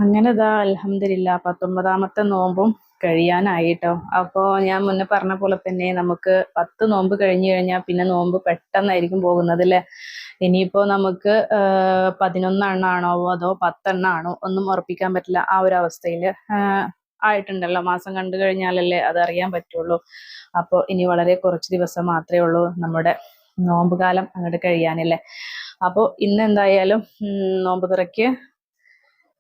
അങ്ങനെ ഇതാ അൽഹംദുലില്ലാ 19ാമത്തെ നോമ്പും കഴിയാനായിട്ടോ. അപ്പോൾ ഞാൻ മുന്നേ പറഞ്ഞ പോലെ തന്നെ നമുക്ക് 10 നോമ്പ് കഴിഞ്ഞു കഴിഞ്ഞാൽ പിന്നെ നോമ്പ് പെട്ടെന്നായിരിക്കും പോകുന്നത് അല്ലേ. ഇനിയിപ്പോൾ നമുക്ക് 11 എണ്ണാണോ അതോ 10 എണ്ണാണോ ഒന്നും ഉറപ്പിക്കാൻ പറ്റില്ല. ആ ഒരു അവസ്ഥയിൽ ആയിട്ടുണ്ടല്ലോ. മാസം കണ്ടു കഴിഞ്ഞാലല്ലേ അതറിയാൻ പറ്റുള്ളൂ. അപ്പോൾ ഇനി വളരെ കുറച്ച് ദിവസം മാത്രമേ ഉള്ളൂ നമ്മുടെ നോമ്പ് കാലം അങ്ങോട്ട് കഴിയാനല്ലേ. അപ്പോൾ ഇന്ന് എന്തായാലും നോമ്പ് തുറയ്ക്ക്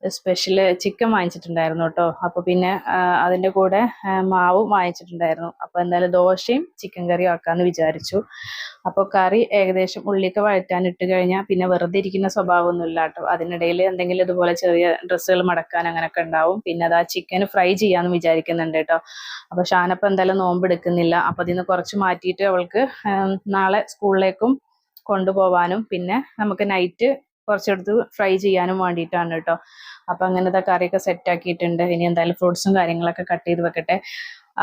സ്പെഷ്യൽ ചിക്കൻ വാങ്ങിച്ചിട്ടുണ്ടായിരുന്നു കേട്ടോ. അപ്പോൾ പിന്നെ അതിൻ്റെ കൂടെ മാവും വാങ്ങിച്ചിട്ടുണ്ടായിരുന്നു. അപ്പോൾ എന്തായാലും ദോശയും ചിക്കൻ കറിയും ആക്കാമെന്ന് വിചാരിച്ചു. അപ്പോൾ കറി ഏകദേശം ഉള്ളിയൊക്കെ വഴറ്റാൻ ഇട്ട് കഴിഞ്ഞാൽ പിന്നെ വെറുതെ ഇരിക്കുന്ന സ്വഭാവമൊന്നുമില്ല കേട്ടോ. അതിനിടയിൽ എന്തെങ്കിലും ഇതുപോലെ ചെറിയ ഡ്രസ്സുകൾ മടക്കാൻ അങ്ങനെയൊക്കെ ഉണ്ടാവും. പിന്നെ അത് ആ ചിക്കൻ ഫ്രൈ ചെയ്യാമെന്ന് വിചാരിക്കുന്നുണ്ട് കേട്ടോ. അപ്പോൾ ഷാനപ്പം എന്തായാലും നോമ്പ് എടുക്കുന്നില്ല. അപ്പോൾ അതിൽ നിന്ന് കുറച്ച് മാറ്റിയിട്ട് അവൾക്ക് നാളെ സ്കൂളിലേക്കും കൊണ്ടുപോകാനും പിന്നെ നമുക്ക് നൈറ്റ് കുറച്ചെടുത്ത് ഫ്രൈ ചെയ്യാനും വേണ്ടിയിട്ടാണ് കേട്ടോ. അപ്പം അങ്ങനത്തെ കറിയൊക്കെ സെറ്റ് ആക്കിയിട്ടുണ്ട്. ഇനി എന്തായാലും ഫ്രൂട്ട്സും കാര്യങ്ങളൊക്കെ കട്ട് ചെയ്ത് വെക്കട്ടെ.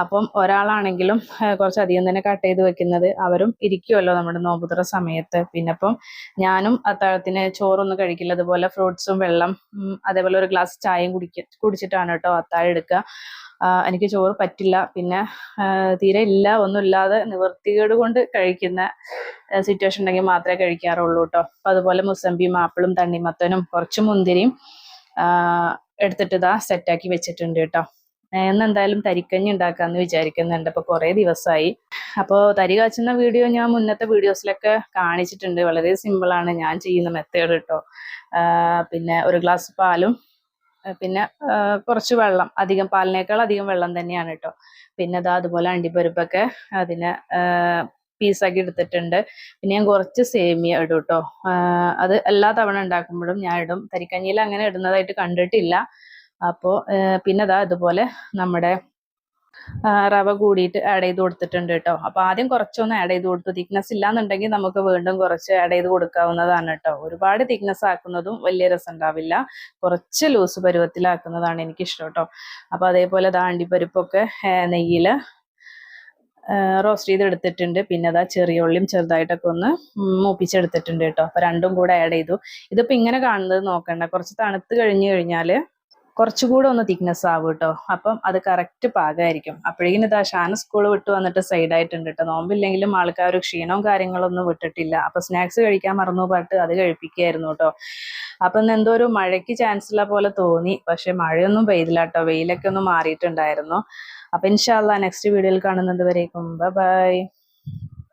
അപ്പം ഒരാളാണെങ്കിലും കുറച്ചധികം തന്നെ കട്ട് ചെയ്ത് വെക്കുന്നത് അവരും ഇരിക്കുമല്ലോ നമ്മുടെ നോമ്പുതുറ സമയത്ത്. പിന്നെ അപ്പം ഞാനും അത്താഴത്തിന് ചോറൊന്നും കഴിക്കില്ല. അതുപോലെ ഫ്രൂട്ട്സും വെള്ളം അതേപോലെ ഒരു ഗ്ലാസ് ചായയും കുടിച്ചിട്ടാണ് കേട്ടോ അത്താഴം എടുക്കുക. എനിക്ക് ചോറ് പറ്റില്ല. പിന്നെ തീരെ ഇല്ല ഒന്നുമില്ലാതെ നിവൃത്തികേട് കൊണ്ട് കഴിക്കുന്ന സിറ്റുവേഷൻ ഉണ്ടെങ്കിൽ മാത്രമേ കഴിക്കാറുള്ളൂ കേട്ടോ. അപ്പം അതുപോലെ മുസമ്പിയും ആപ്പിളും തണ്ണിമത്തനും കുറച്ച് മുന്തിരിയും എടുത്തിട്ട് ഇതാ സെറ്റാക്കി വെച്ചിട്ടുണ്ട് കേട്ടോ. എന്തായാലും തരിക്കഞ്ഞി ഉണ്ടാക്കാമെന്ന് വിചാരിക്കുന്നുണ്ട്. അപ്പോൾ കുറേ ദിവസമായി. അപ്പോൾ തരി കാച്ചുന്ന വീഡിയോ ഞാൻ മുന്നത്തെ വീഡിയോസിലൊക്കെ കാണിച്ചിട്ടുണ്ട്. വളരെ സിമ്പിളാണ് ഞാൻ ചെയ്യുന്ന മെത്തേഡ് കേട്ടോ. പിന്നെ ഒരു ഗ്ലാസ് പാലും പിന്നെ കുറച്ച് വെള്ളം, അധികം പാലിനേക്കാൾ അധികം വെള്ളം തന്നെയാണ് കേട്ടോ. പിന്നെ അതാ അതുപോലെ അണ്ടിപ്പരിപ്പൊക്കെ അതിന് പീസാക്കി എടുത്തിട്ടുണ്ട്. പിന്നെ ഞാൻ കുറച്ച് സേമിയ ഇടും കേട്ടോ. അത് എല്ലാ തവണ ഉണ്ടാക്കുമ്പോഴും ഞാൻ ഇടും. തരിക്കഞ്ഞിയിൽ അങ്ങനെ ഇടുന്നതായിട്ട് കണ്ടിട്ടില്ല. അപ്പോൾ പിന്നെ അതാ ഇതുപോലെ നമ്മുടെ റവ കൂടിയിട്ട് ആഡ് ചെയ്ത് കൊടുത്തിട്ടുണ്ട് കേട്ടോ. അപ്പോൾ ആദ്യം കുറച്ചൊന്ന് ആഡ് ചെയ്ത് കൊടുത്തു. തിക്നെസ് ഇല്ലാന്നുണ്ടെങ്കിൽ നമുക്ക് വീണ്ടും കുറച്ച് ആഡ് ചെയ്ത് കൊടുക്കാവുന്നതാണ് കേട്ടോ. ഒരുപാട് തിക്നെസ് ആക്കുന്നതും വലിയ രസം ഉണ്ടാവില്ല. കുറച്ച് ലൂസ് പരുവത്തിലാക്കുന്നതാണ് എനിക്കിഷ്ടം കേട്ടോ. അപ്പോൾ അതേപോലെ ദാ അണ്ടിപ്പരിപ്പൊക്കെ നെയ്യിൽ റോസ്റ്റ് ചെയ്ത് എടുത്തിട്ടുണ്ട്. പിന്നെ അതാ ചെറിയ ഉള്ളിയും ചെറുതായിട്ടൊക്കെ ഒന്ന് മൂപ്പിച്ചെടുത്തിട്ടുണ്ട് കേട്ടോ. അപ്പോൾ രണ്ടും കൂടെ ആഡ് ചെയ്തു. ഇതിപ്പോൾ ഇങ്ങനെ കാണുന്നത് നോക്കണ്ട, കുറച്ച് തണുത്ത് കഴിഞ്ഞാൽ കുറച്ചുകൂടെ ഒന്ന് തിക്നെസ് ആവും കേട്ടോ. അപ്പം അത് കറക്റ്റ് പാകമായിരിക്കും. അപ്പോഴേക്കും ഇതാ ഷാന സ്കൂൾ വിട്ട് വന്നിട്ട് സൈഡായിട്ടുണ്ട് കേട്ടോ. നോമ്പില്ലെങ്കിലും ആൾക്കാർ ക്ഷീണവും കാര്യങ്ങളൊന്നും വിട്ടിട്ടില്ല. അപ്പം സ്നാക്സ് കഴിക്കാൻ മറന്നു പാട്ട് അത് കഴിപ്പിക്കുകയായിരുന്നു കേട്ടോ. അപ്പം ഇന്ന് എന്തോ ഒരു മഴയ്ക്ക് ചാൻസ് ഉള്ള പോലെ തോന്നി. പക്ഷെ മഴയൊന്നും പെയ്തില്ല കേട്ടോ. വെയിലൊക്കെ ഒന്ന് മാറിയിട്ടുണ്ടായിരുന്നു. അപ്പം ഇൻഷാ അല്ലാ നെക്സ്റ്റ് വീഡിയോയിൽ കാണുന്നത് വരേക്കും ബൈ.